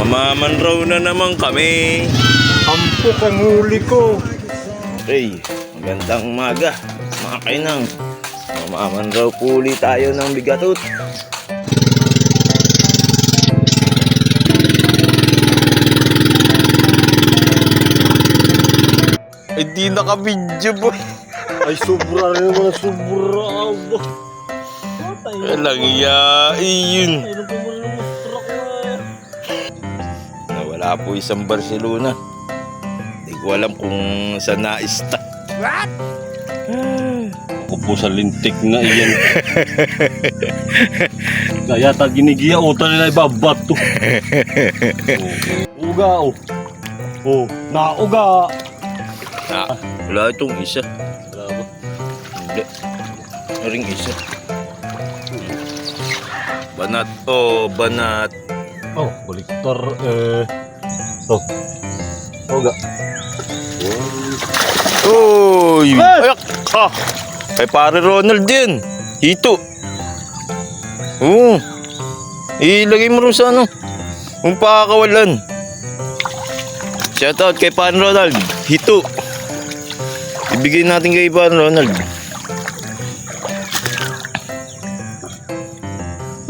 Mamamanraw na naman kami. Ampok ang huli ko. Hey, magandang umaga mga kainang. Mamamanraw puli tayo ng bigatot. Ay di naka-video boy. Ay sobra rin naman, sobra ba? Walang iyain. Ayun po mo naman truck na. Nawala po isang Barcelona. Hindi ko alam kung saan na-stuck. What? Ako po sa lintik na iyan. Kaya ta ginigiya o ta nila ibabato. Uga o. Oh, nauga. Ah, wala itong isa. Wala ba? Hindi. Ring isa. Banat. Oh, banat. Oh, kolektor Oh. Uga. Uy! Ayak! Ah! Kay pare Ronald din. Hito. Oo. Ilagay mo rin sa ano. Kung pakakawalan. Shoutout kay pare Ronald. Hito. Ibigay natin kay pare Ronald.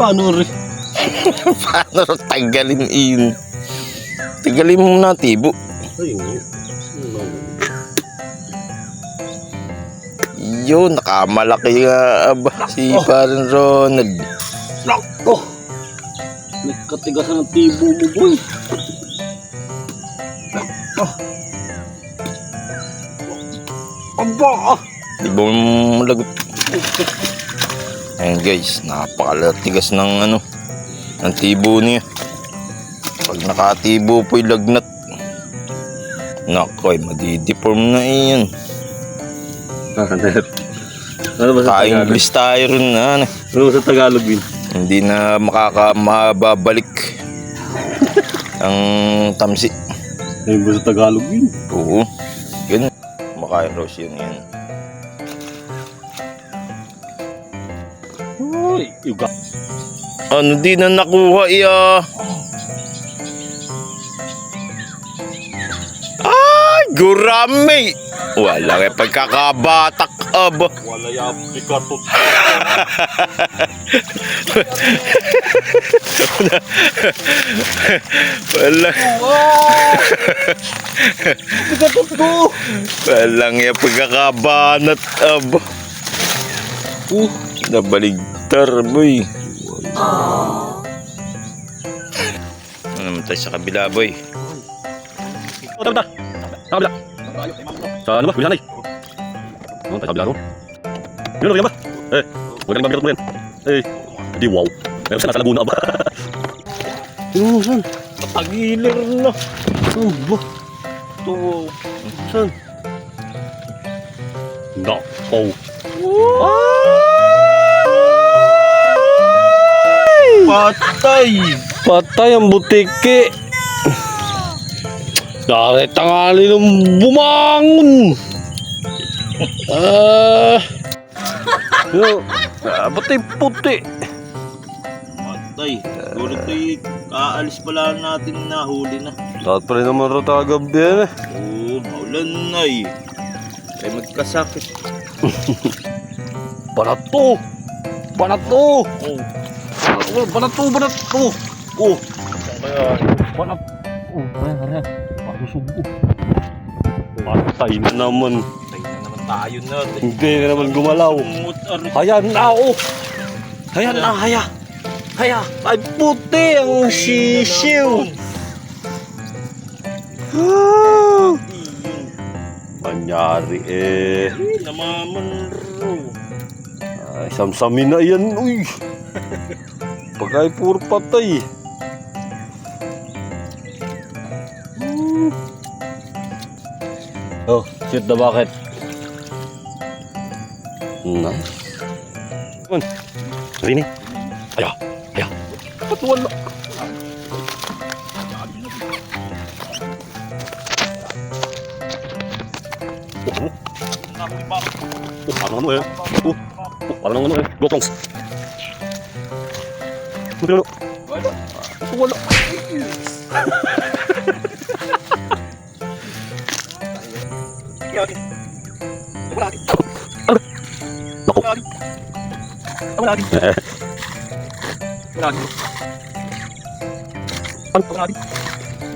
Paano rin? Paano tanggalin yun? Tanggalin mo na tibo. Ayun. Yun, nakamalaki nga ba si pare Ronald. Oh! Nagkatigasan ng tibo mo, boy. Oh! Aba! Tibo mo lagot. Ayan guys, napakalatigas ng ano, ng tibo niya. Pag nakatibo po'y lagnat. Nakoy, madideform na iyan. Ano ba sa Tagalog? Ka-English tayo rin na. Ano ba sa Tagalog, Bin? Hindi na mababalik ang tamsi. Ano ba sa Tagalog, Bin? Oo. Ganun. Makain rose yun yan. Uy, yuga. Ano di na nakuha iya? Ay, gurame! Wala kay pagkakabatak aba. Wala yung bikatot. Wala. Bikatot ko! Walang yung pagkakabanat aba. Nabaligtar boy. Ano naman tayo sa kabila boy? Oh, tama. Sa kabila. Sa ano ba? Kabila na eh. Ano tayo sa kabila no? Yun ba? Huwag ka nang mabikot mo yan. Di wow. Meron sa nasa Laguna ba? Yun, saan? Tagilir na. Oh, ba? Ito, saan? Nako. Patay! Patay ang butiki. Dari tangali ng bumangon. Batay puti. Patay. Siguro ito'y aalis pala natin na huli na. Dapat pa rin naman ratagab din eh. Oo, maulan na eh. Ay magkasakit. Banato! Banato! Banato! Banato! Oh! Banato! Oh, kaya. Patusubo. Patay na naman. Patay na naman tayo na. Hindi na naman gumalaw. Haya na ako! Haya na! Haya! Haya! Ay puti ang sisiw! Anyari eh. Namamanro. Ay, samsamin na yan, uy. Pagkay puro patay. Oh, shoot the bucket. Nice. Come on. Rini. Aya, aya. Ba't wala? Parang ano eh. Parang ano eh. Gokrongs. Wala. Wala.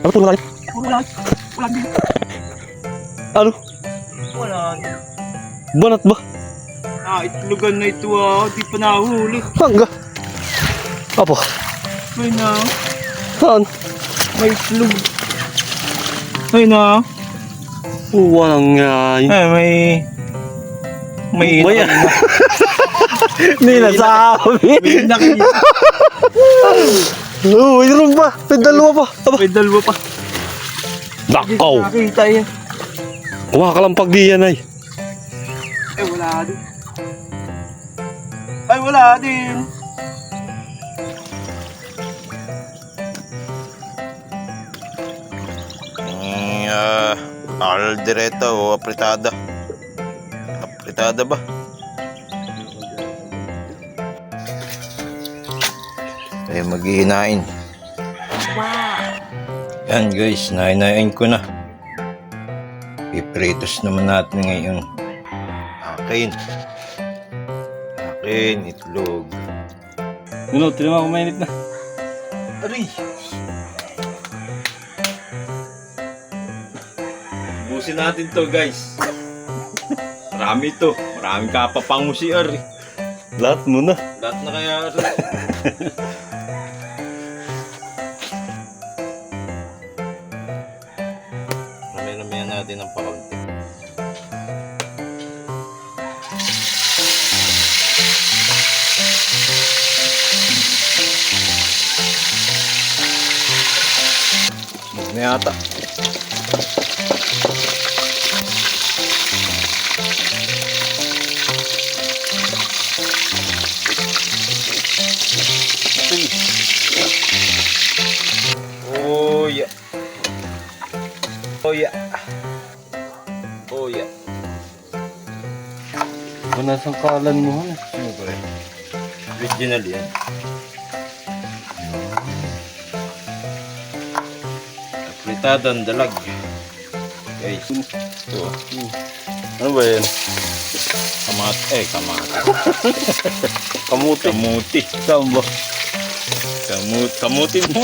Ano to natin? Ano? Banat ba? Itlogan na ito di pa nahuli. Hangga. Apo. Ay na, Saan? may itlog. Ay na, Walang ngay. may May Hindi nasabi. may nakita. Oo, mayroon pa. May dalawa pa. Aba. May dalawa pa. Nakaw. Nakita yan. Kumakalampag di yan ay. Ay wala din. Ay wala din. Aldereta o apritada. Apritada ba? Tayo maghihinain. Yan guys, nahinain ko na. Ipritos naman natin ngayon. Akin, itlog. Nuno, tinan mo kumainit na. Aray. Busin natin to guys. Marami to. Maraming kapapango si Ar. Lahat mo na. Lahat na kaya Ar. Rami-ramihan natin ng pakunti. Smooth na yata. Oh yeah. Oh yeah. Oh yeah. Kung nasang kalan mo. Siyempre. Original yan. Apritada ang dalag. Guys. Ito. Ano ba yan? Kamati. Kamuti. Kamuti. Saan ba? Kamuti mo.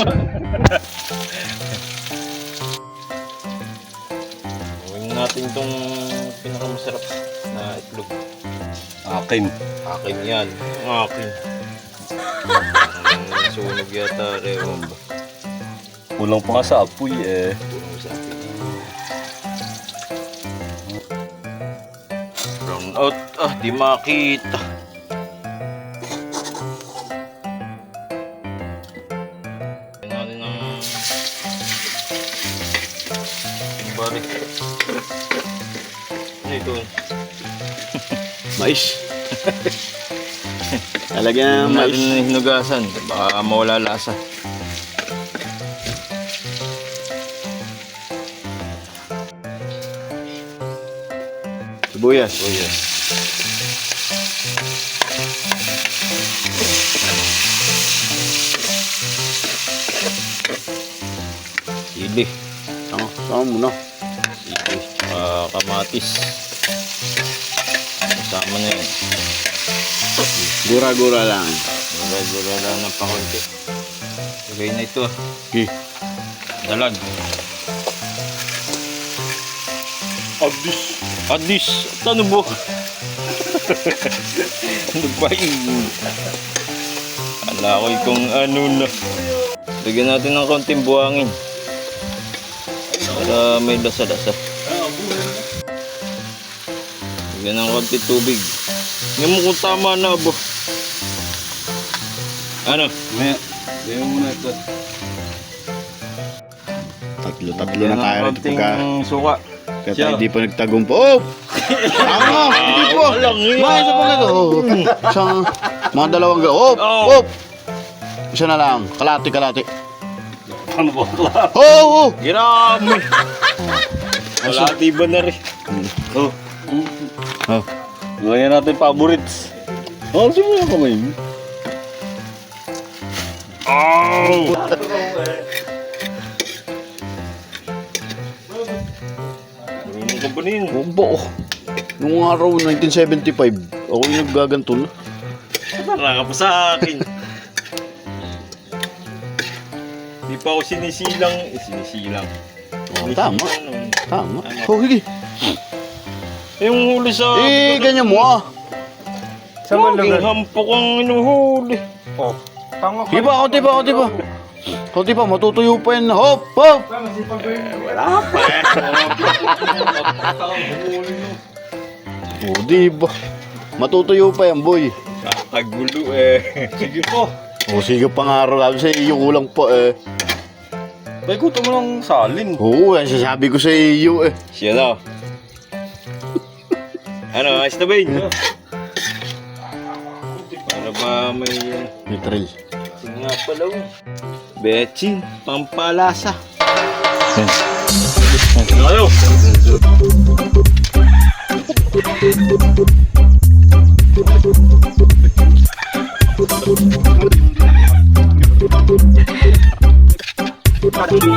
Gawin natin itong pinakamasarap na itlog. Akin. Akin yan. Akin. Sunog yata. Rewan ba? Kulang pa nga sa apoy eh. Kulang sa akin. Brown out. Di makita. Balik. Ano ito? Mais. Talagang Hindi natin na hinugasan. Baka mawala lasa. Sibuyas. Sibuyas. Sili. Sama mo na. Sili. Kamatis. Kasama na yan. Gura-gura lang. Gula lang ng pakunti. Lagay na ito. Okay. Dalag. Adis. Ano ba? Ano ba yun? Ala ko kung ano na. Lagyan natin ng konting buhangin. Para may lasa-lasa. Lagyan ng konting tubig. Hindi mo kung tama na ba? Ano? Lagyan mo na ito. Tatlo na Lagyan ng tayo rito konting pagka suka. kaya tayo hindi pa nagtagumpo. Oh! Tama! Hindi po! Walang yan. Mga isa pa kayo. Isang, mga dalawang ga. Oh! Oh. Oh! Isa na lang. Kalati. Ano ba? Oh! Oh! Girami! Wala tiba na rin. Oh. Oh! Gawin natin favorites. Oh, sino yung kamay mo? kabanin. Obo. Nung araw, 1975, ako yung naggaganto na. Tara ka pa sa akin. Di pa ako sinisilang. Sinisilang. Oh, tama. Sinisilang. Tama. Oh, sige. Yung huli sa... Ganyan mo ah. Sa Laging malagan. hampok ang inuhuli. Oh. Tanga ka. Di ba, konti pa, konti pa. Konti pa, matutuyo pa yan. Hop, hop. Wala pa eh. Oh, di ba? Matutuyo pa yan, boy. Kakagulo eh. Sige po. Oh, sige pang araw lang sa iyo, kulang pa eh. Bay, gusto mo ng salin. Oo, yan sasabi ko sa iyo eh. Siya daw. Ano, ayos na ba yun? Para ba may... Neutral. Sige nga pala oh. Betchin, pampalasa. Ayaw! Thank you.